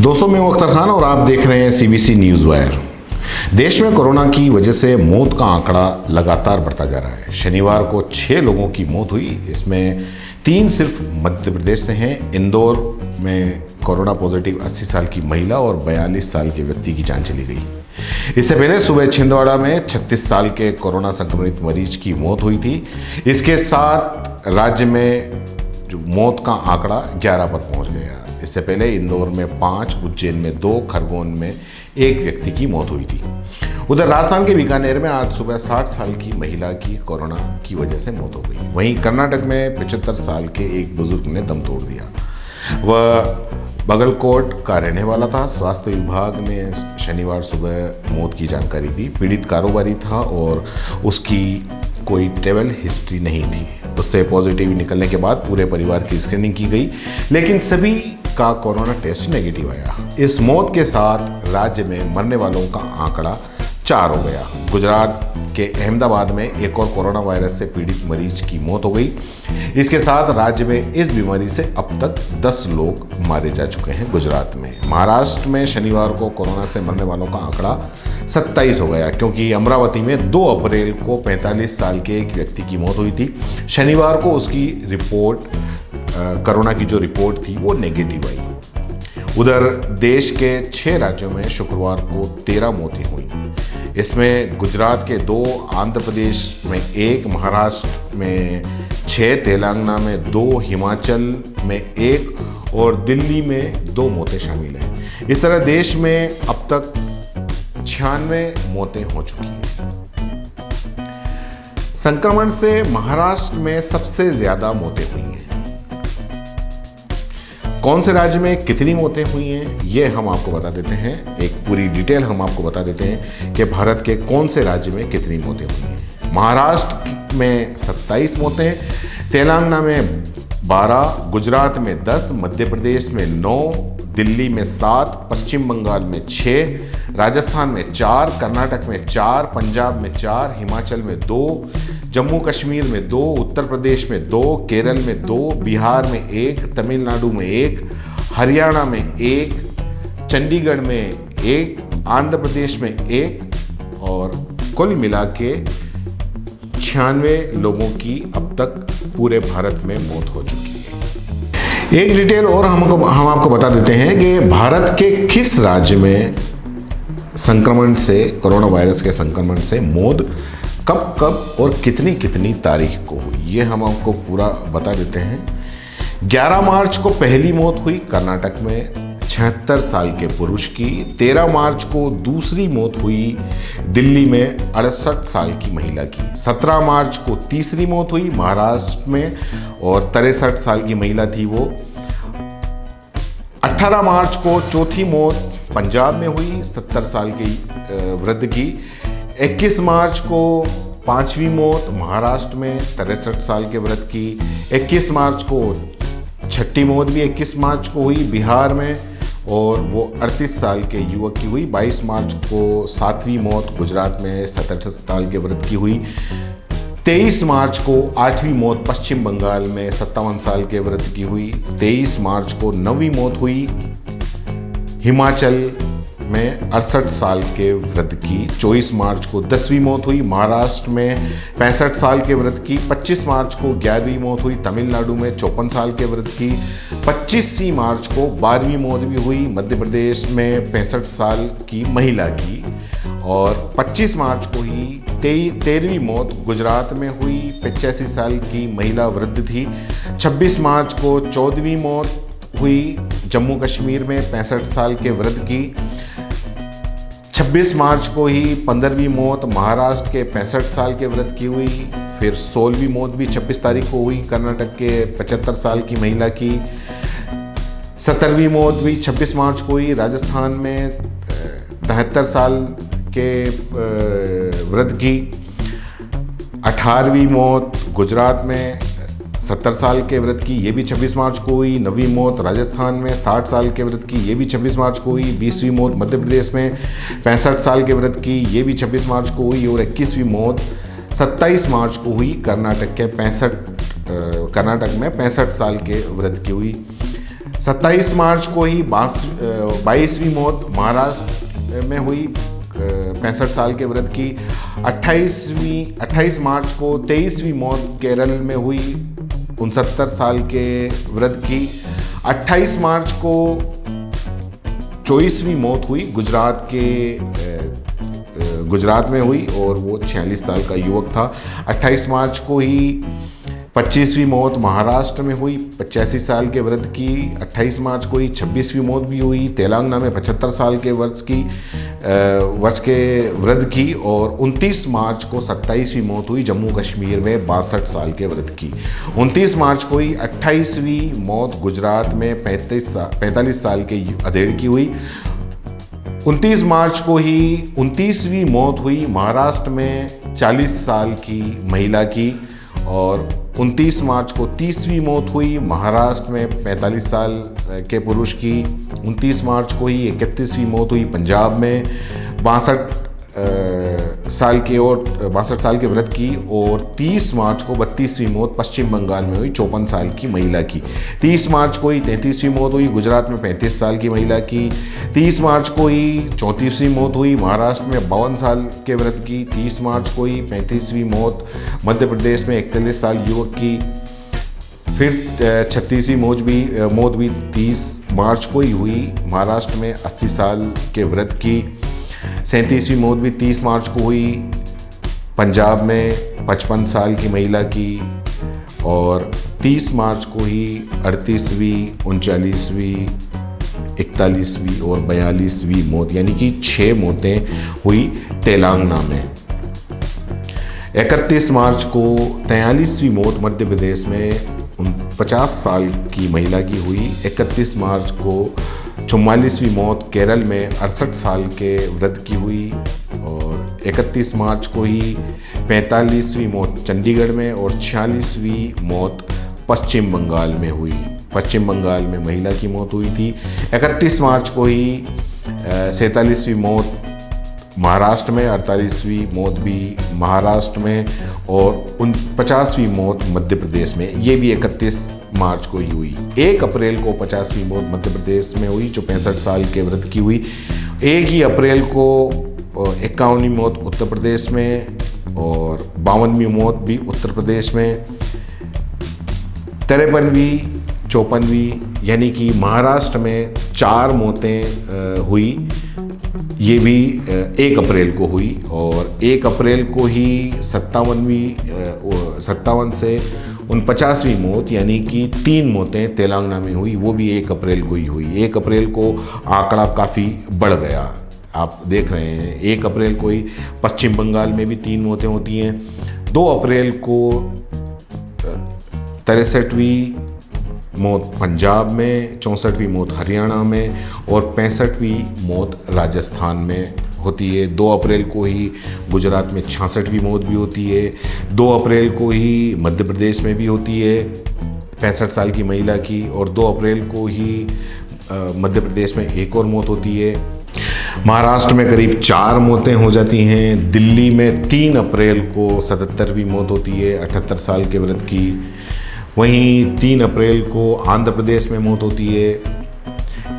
दोस्तों, मैं हूं अख्तर खान और आप देख रहे हैं सीबीसी न्यूज़ वायर। देश में कोरोना की वजह से मौत का आंकड़ा लगातार बढ़ता जा रहा है। शनिवार को 6 लोगों की मौत हुई, इसमें 3 सिर्फ मध्य प्रदेश से हैं। इंदौर में कोरोना पॉजिटिव 80 साल की महिला और 42 साल के व्यक्ति की जान चली गई। इससे पहले सुबह छिंदवाड़ा में 36 साल के कोरोना संक्रमित मरीज की मौत हुई थी। इसके साथ राज्य में जो मौत का आंकड़ा 11 पर पहुंच गया। इससे पहले इंदौर में 5, उज्जैन में 2, खरगोन में 1 व्यक्ति की मौत हुई थी। उधर राजस्थान के बीकानेर में आज सुबह 60 साल की महिला की कोरोना की वजह से मौत हो गई। वहीं कर्नाटक में 75 साल के एक बुजुर्ग ने दम तोड़ दिया। वह बगलकोट का रहने वाला था। स्वास्थ्य विभाग ने शनिवार सुबह मौत की जानकारी दी। पीड़ित कारोबारी था और उसकी कोई ट्रैवल हिस्ट्री नहीं थी। उससे पॉजिटिव निकलने के बाद पूरे परिवार की स्क्रीनिंग की गई, लेकिन सभी का कोरोना टेस्ट नेगेटिव आया। इस मौत के साथ राज्य में मरने वालों का आंकड़ा 4 हो गया। गुजरात के अहमदाबाद में एक और कोरोना वायरस से पीड़ित मरीज की मौत हो गई। इसके साथ राज्य में इस बीमारी से अब तक 10 लोग मारे जा चुके हैं। गुजरात में, महाराष्ट्र में शनिवार को कोरोना से मरने वालों का आंकड़ा 27 हो गया, क्योंकि अमरावती में 2 अप्रैल को 45 साल के एक व्यक्ति की मौत हुई थी। शनिवार को उसकी रिपोर्ट कोरोना की जो रिपोर्ट थी वो नेगेटिव आई। उधर देश के 6 राज्यों में शुक्रवार को 13 मौतें हुई। इसमें गुजरात के 2, आंध्र प्रदेश में 1, महाराष्ट्र में 6, तेलंगाना में 2, हिमाचल में 1 और दिल्ली में 2 मौतें शामिल हैं। इस तरह देश में अब तक 96 मौतें हो चुकी हैं। संक्रमण से महाराष्ट्र में सबसे ज्यादा मौतें हुई हैं। कौन से राज्य में कितनी मौतें हुई हैं, ये हम आपको बता देते हैं। एक पूरी डिटेल हम आपको बता देते हैं कि भारत के कौन से राज्य में कितनी मौतें हुई हैं। महाराष्ट्र में 27 मौतें, तेलंगाना में 12, गुजरात में 10, मध्य प्रदेश में 9, दिल्ली में 7, पश्चिम बंगाल में 6, राजस्थान में 4, कर्नाटक में 4, पंजाब में 4, हिमाचल में 2, जम्मू कश्मीर में 2, उत्तर प्रदेश में 2, केरल में 2, बिहार में 1, तमिलनाडु में 1, हरियाणा में 1, चंडीगढ़ में 1, आंध्र प्रदेश में 1 और कुल मिला के 96 लोगों की अब तक पूरे भारत में मौत हो चुकी है। एक डिटेल और हम आपको बता देते हैं कि भारत के किस राज्य में संक्रमण से, कोरोना वायरस के संक्रमण से मौत कब कब और कितनी कितनी तारीख को हुई, ये हम आपको पूरा बता देते हैं। 11 मार्च को पहली मौत हुई कर्नाटक में 76 साल के पुरुष की। 13 मार्च को दूसरी मौत हुई दिल्ली में 68 साल की महिला की। 17 मार्च को तीसरी मौत हुई महाराष्ट्र में और 63 साल की महिला थी वो। 18 मार्च को चौथी मौत पंजाब में हुई 70 साल की वृद्ध की। 21 मार्च को 5वीं मौत महाराष्ट्र में 63 साल के वृद्ध की। 21 मार्च को 6ठी मौत भी 21 मार्च को हुई बिहार में और वो 38 साल के युवक की हुई। 22 मार्च को 7वीं मौत गुजरात में 67 साल के वृद्ध की हुई। 23 मार्च को 8वीं मौत पश्चिम बंगाल में 57 साल के वृद्ध की हुई। 23 मार्च को 9वीं मौत हुई हिमाचल में 68 साल के वृद्ध की। 24 मार्च को 10वीं मौत हुई महाराष्ट्र में 65 साल के वृद्ध की। 25 मार्च को 11वीं मौत हुई तमिलनाडु में 54 साल के वृद्ध की। 25 मार्च को 12वीं मौत भी हुई मध्य प्रदेश में 65 साल की महिला की। और 25 मार्च को ही 13वीं मौत गुजरात में हुई, 85 साल की महिला वृद्ध थी। 26 मार्च को 14वीं मौत हुई जम्मू कश्मीर में 65 साल के वृद्ध की। 26 मार्च को ही 15वीं मौत महाराष्ट्र के 65 साल के वृद्ध की हुई। फिर 16वीं मौत भी 26 तारीख को हुई कर्नाटक के 75 साल की महिला की। 17वीं मौत भी 26 मार्च को हुई राजस्थान में 73 साल के वृद्ध की। 18वीं मौत गुजरात में 70 साल के वृद्ध की, ये भी 26 मार्च को हुई। 9वीं मौत राजस्थान में 60 साल के वृद्ध की, ये भी 26 मार्च को हुई। 20वीं मौत मध्य प्रदेश में 65 साल के वृद्ध की, ये भी 26 मार्च को हुई। और 21वीं मौत 27 मार्च को हुई कर्नाटक में 65 साल के वृद्ध की हुई। 27 मार्च को ही 22वीं मौत महाराष्ट्र में हुई 65 साल के वृद्ध की। 28 मार्च को 23वीं मौत केरल में हुई 69 साल के वृद्ध की। 28 मार्च को 24वीं मौत हुई गुजरात में हुई और वो 46 साल का युवक था। 28 मार्च को ही 25वीं मौत महाराष्ट्र में हुई 85 साल के वृद्ध की। 28 मार्च को ही 26वीं मौत भी हुई तेलंगाना में 75 साल के वर्ष के वृद्ध की। और 29 मार्च को 27वीं मौत हुई जम्मू कश्मीर में 62 साल के वृद्ध की। 29 मार्च को ही 28वीं मौत गुजरात में 45 साल के अधेड़ की हुई। 29 मार्च को ही 29वीं मौत हुई महाराष्ट्र में 40 साल की महिला की। और 29 मार्च को 30वीं मौत हुई महाराष्ट्र में 45 साल के पुरुष की। 29 मार्च को ही 31वीं मौत हुई पंजाब में 62 साल के वृद्ध की। और 30 मार्च को 32वीं मौत पश्चिम बंगाल में हुई 54 साल की महिला की। 30 मार्च को ही 33वीं मौत हुई गुजरात में 35 साल की महिला की। 30 मार्च को ही 34वीं मौत हुई महाराष्ट्र में 52 साल के वृद्ध की। 30 मार्च को ही 35वीं मौत मध्य प्रदेश में 41 साल युवक की। फिर 36वीं मौत भी 30 मार्च को ही हुई महाराष्ट्र में 80 साल के वृद्ध की। 37वीं मौत भी 30 मार्च को हुई पंजाब में 55 साल की महिला की। और 30 मार्च को ही 38वीं 39वीं 41वीं और 42वीं मौत यानी कि 6 मौतें हुई तेलंगाना में। 31 मार्च को 43वीं मौत मध्य प्रदेश में 50 साल की महिला की हुई। 31 मार्च को 44वीं मौत केरल में 68 साल के वृद्ध की हुई। और 31 मार्च को ही 45वीं मौत चंडीगढ़ में और 46वीं मौत पश्चिम बंगाल में हुई। पश्चिम बंगाल में महिला की मौत हुई थी। 31 मार्च को ही 47वीं मौत महाराष्ट्र में, 48वीं मौत भी महाराष्ट्र में और 50वीं मौत मध्य प्रदेश में, ये भी 31 मार्च को ही हुई। 1 अप्रैल को 50वीं मौत मध्य प्रदेश में हुई जो 65 साल के वृद्ध की हुई। 1 ही अप्रैल को 51वीं मौत उत्तर प्रदेश में और 52वीं मौत भी उत्तर प्रदेश में। 53वीं 54वीं यानी कि महाराष्ट्र में 4 मौतें हुई, ये भी 1 अप्रैल को हुई। और 1 अप्रैल को ही 57 से 49वीं मौत यानी कि 3 मौतें तेलंगाना में हुई, वो भी 1 अप्रैल को ही हुई। 1 अप्रैल को आंकड़ा काफ़ी बढ़ गया, आप देख रहे हैं। 1 अप्रैल को ही पश्चिम बंगाल में भी 3 मौतें होती हैं। 2 अप्रैल को 63वीं मौत पंजाब में, 64वीं मौत हरियाणा में और 65वीं मौत राजस्थान में होती है। 2 अप्रैल को ही गुजरात में 66वीं मौत भी होती है। 2 अप्रैल को ही मध्य प्रदेश में भी होती है 65 साल की महिला की। और 2 अप्रैल को ही मध्य प्रदेश में एक और मौत होती है। महाराष्ट्र में करीब 4 मौतें हो जाती हैं। दिल्ली में 3 अप्रैल को 77वीं मौत होती है 78 साल के वृद्ध की। वहीं 3 अप्रैल को आंध्र प्रदेश में मौत होती है।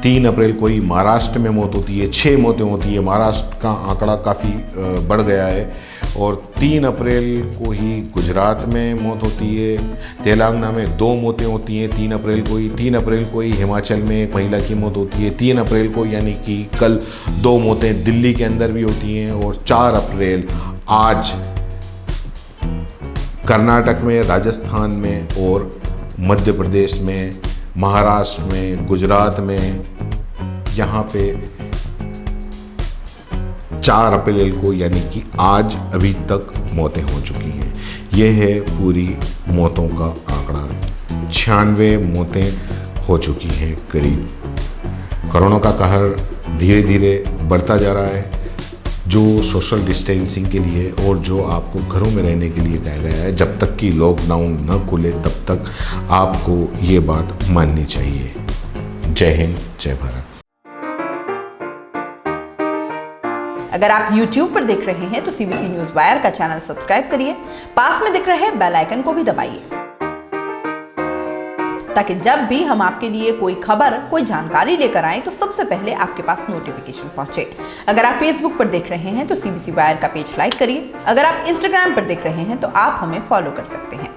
3 अप्रैल को ही महाराष्ट्र में मौत होती है, 6 मौतें होती है। महाराष्ट्र का आंकड़ा काफ़ी बढ़ गया है। और 3 अप्रैल को ही गुजरात में मौत होती है। तेलंगाना में 2 मौतें होती हैं 3 अप्रैल को ही। 3 अप्रैल को ही हिमाचल में एक महिला की मौत होती है। 3 अप्रैल को यानी कि कल 2 मौतें दिल्ली के अंदर भी होती हैं। और 4 अप्रैल आज कर्नाटक में, राजस्थान में और मध्य प्रदेश में, महाराष्ट्र में, गुजरात में, यहाँ पे 4 अप्रैल को यानी कि आज अभी तक मौतें हो चुकी हैं। यह है पूरी मौतों का आंकड़ा। 96 मौतें हो चुकी हैं करीब। कोरोना का कहर धीरे धीरे बढ़ता जा रहा है। जो सोशल डिस्टेंसिंग के लिए और जो आपको घरों में रहने के लिए कहा गया है, जब तक कि लॉकडाउन न खुले तब तक आपको ये बात माननी चाहिए। जय हिंद, जय भारत। अगर आप YouTube पर देख रहे हैं तो CBC न्यूज़ वायर का चैनल सब्सक्राइब करिए, पास में दिख रहे बेल आइकन को भी दबाइए। ताकि जब भी हम आपके लिए कोई खबर, कोई जानकारी लेकर आए तो सबसे पहले आपके पास नोटिफिकेशन पहुंचे। अगर आप फेसबुक पर देख रहे हैं तो CBC वायर का पेज लाइक करिए। अगर आप इंस्टाग्राम पर देख रहे हैं तो आप हमें फॉलो कर सकते हैं।